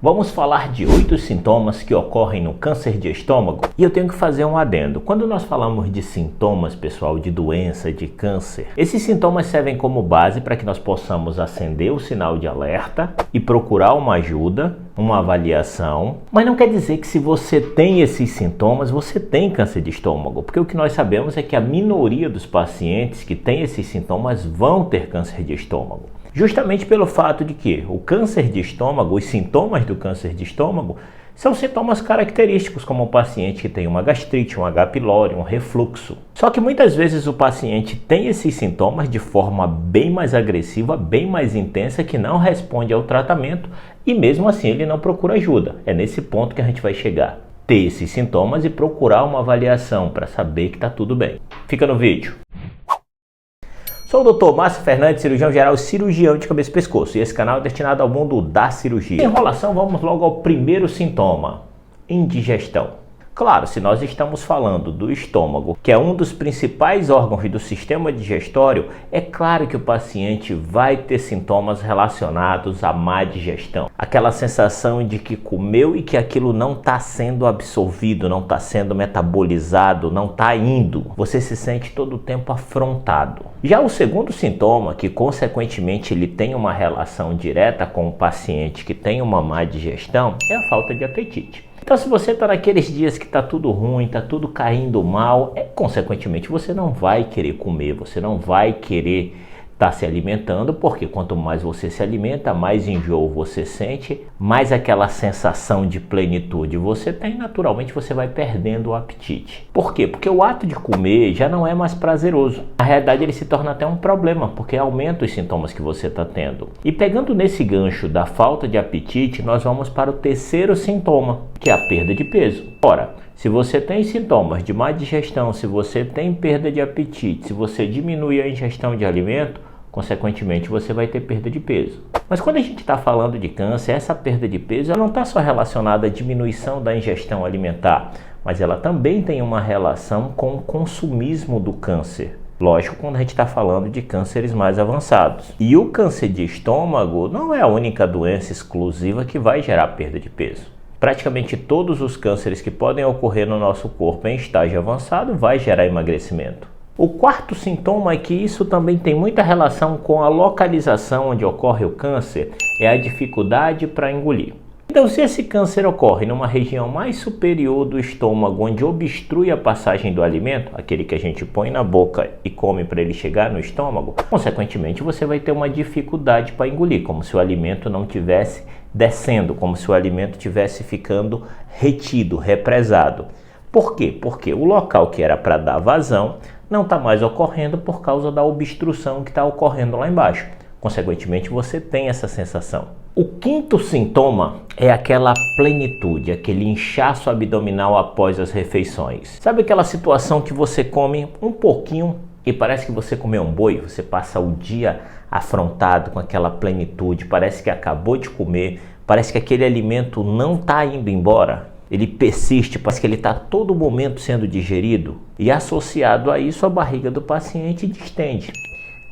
Vamos falar de 8 sintomas que ocorrem no câncer de estômago. E eu tenho que fazer um adendo. Quando nós falamos de sintomas, pessoal, de doença, de câncer, esses sintomas servem como base para que nós possamos acender o sinal de alerta e procurar uma ajuda, uma avaliação. Mas não quer dizer que se você tem esses sintomas, você tem câncer de estômago. Porque o que nós sabemos é que a minoria dos pacientes que têm esses sintomas vão ter câncer de estômago. Justamente pelo fato de que o câncer de estômago, os sintomas do câncer de estômago, são sintomas característicos, como o paciente que tem uma gastrite, um H. pylori, um refluxo. Só que muitas vezes o paciente tem esses sintomas de forma bem mais agressiva, bem mais intensa, que não responde ao tratamento e mesmo assim ele não procura ajuda. É nesse ponto que a gente vai chegar. Ter esses sintomas e procurar uma avaliação para saber que está tudo bem. Fica no vídeo. Sou o Dr. Márcio Fernandes, cirurgião geral e cirurgião de cabeça e pescoço, e esse canal é destinado ao mundo da cirurgia. Sem enrolação, vamos logo ao primeiro sintoma: indigestão. Claro, se nós estamos falando do estômago, que é um dos principais órgãos do sistema digestório, é claro que o paciente vai ter sintomas relacionados à má digestão. Aquela sensação de que comeu e que aquilo não está sendo absorvido, não está sendo metabolizado, não está indo. Você se sente todo o tempo afrontado. Já o segundo sintoma, que consequentemente ele tem uma relação direta com o paciente que tem uma má digestão, é a falta de apetite. Então, se você está naqueles dias que está tudo ruim, está tudo caindo mal, consequentemente você não vai querer comer, você não vai querer estar se alimentando, porque quanto mais você se alimenta, mais enjoo você sente, mais aquela sensação de plenitude você tem, naturalmente você vai perdendo o apetite. Por quê? Porque o ato de comer já não é mais prazeroso. Na realidade ele se torna até um problema, porque aumenta os sintomas que você está tendo. E pegando nesse gancho da falta de apetite, nós vamos para o terceiro sintoma, que é a perda de peso. Ora, se você tem sintomas de má digestão, se você tem perda de apetite, se você diminui a ingestão de alimento, consequentemente você vai ter perda de peso. Mas quando a gente está falando de câncer, essa perda de peso ela não está só relacionada à diminuição da ingestão alimentar, mas ela também tem uma relação com o consumismo do câncer. Lógico, quando a gente está falando de cânceres mais avançados. E o câncer de estômago não é a única doença exclusiva que vai gerar perda de peso. Praticamente todos os cânceres que podem ocorrer no nosso corpo em estágio avançado vai gerar emagrecimento. O quarto sintoma é que isso também tem muita relação com a localização onde ocorre o câncer, é a dificuldade para engolir. Então, se esse câncer ocorre numa região mais superior do estômago, onde obstrui a passagem do alimento, aquele que a gente põe na boca e come para ele chegar no estômago, consequentemente você vai ter uma dificuldade para engolir, como se o alimento não estivesse descendo, como se o alimento estivesse ficando retido, represado. Por quê? Porque o local que era para dar vazão não está mais ocorrendo por causa da obstrução que está ocorrendo lá embaixo. Consequentemente, você tem essa sensação. O quinto sintoma é aquela plenitude, aquele inchaço abdominal após as refeições. Sabe aquela situação que você come um pouquinho e parece que você comeu um boi? Você passa o dia afrontado com aquela plenitude, parece que acabou de comer, parece que aquele alimento não está indo embora. Ele persiste, parece que ele está a todo momento sendo digerido, e associado a isso a barriga do paciente distende.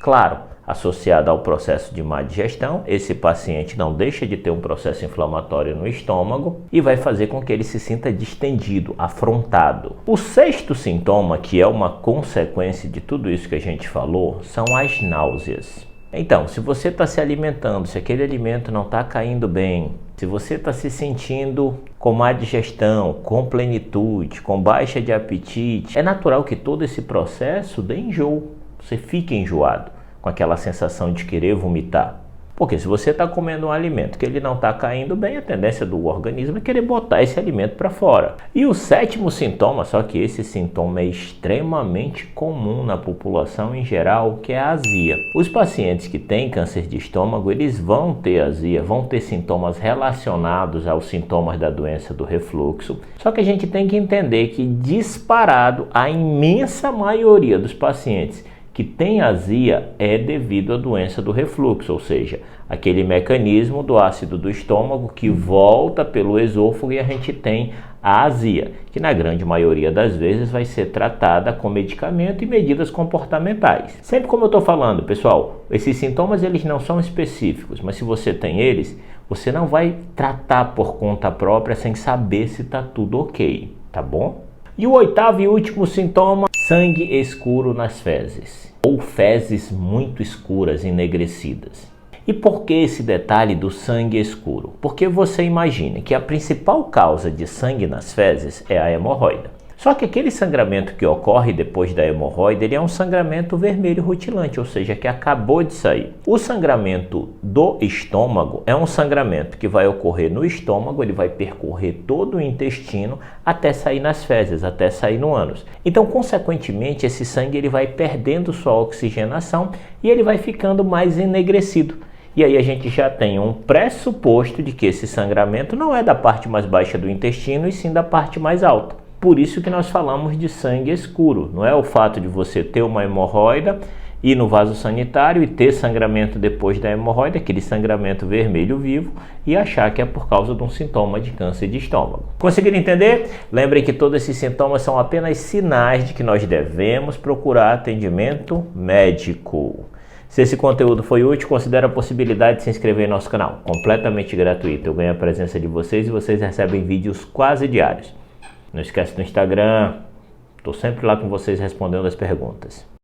Claro, associado ao processo de má digestão, esse paciente não deixa de ter um processo inflamatório no estômago e vai fazer com que ele se sinta distendido, afrontado. O sexto sintoma, que é uma consequência de tudo isso que a gente falou, são as náuseas. Então, se você está se alimentando, se aquele alimento não está caindo bem, se você está se sentindo com má digestão, com plenitude, com baixa de apetite, é natural que todo esse processo dê enjoo. Você fique enjoado, com aquela sensação de querer vomitar. Porque se você está comendo um alimento que ele não está caindo bem, a tendência do organismo é querer botar esse alimento para fora. E o sétimo sintoma, só que esse sintoma é extremamente comum na população em geral, que é a azia. Os pacientes que têm câncer de estômago, eles vão ter azia, vão ter sintomas relacionados aos sintomas da doença do refluxo. Só que a gente tem que entender que disparado, a imensa maioria dos pacientes que tem azia é devido à doença do refluxo, ou seja, aquele mecanismo do ácido do estômago que volta pelo esôfago e a gente tem a azia, que na grande maioria das vezes vai ser tratada com medicamento e medidas comportamentais. Sempre como eu estou falando, pessoal, esses sintomas eles não são específicos, mas se você tem eles, Você não vai tratar por conta própria sem saber se está tudo ok, tá bom? E o oitavo e último sintoma, sangue escuro nas fezes, ou fezes muito escuras, enegrecidas. E por que esse detalhe do sangue escuro? Porque você imagina que a principal causa de sangue nas fezes é a hemorroida. Só que aquele sangramento que ocorre depois da hemorroida, ele é um sangramento vermelho rutilante, ou seja, que acabou de sair. O sangramento do estômago é um sangramento que vai ocorrer no estômago, ele vai percorrer todo o intestino até sair nas fezes, até sair no ânus. Então, consequentemente, esse sangue ele vai perdendo sua oxigenação e ele vai ficando mais enegrecido. E aí a gente já tem um pressuposto de que esse sangramento não é da parte mais baixa do intestino, e sim da parte mais alta. Por isso que nós falamos de sangue escuro. Não é o fato de você ter uma hemorroida, ir no vaso sanitário e ter sangramento depois da hemorroida, aquele sangramento vermelho vivo, e achar que é por causa de um sintoma de câncer de estômago. Conseguiram entender? Lembrem que todos esses sintomas são apenas sinais de que nós devemos procurar atendimento médico. Se esse conteúdo foi útil, considere a possibilidade de se inscrever em nosso canal, completamente gratuito. Eu ganho a presença de vocês e vocês recebem vídeos quase diários. Não esquece do Instagram, estou sempre lá com vocês respondendo as perguntas.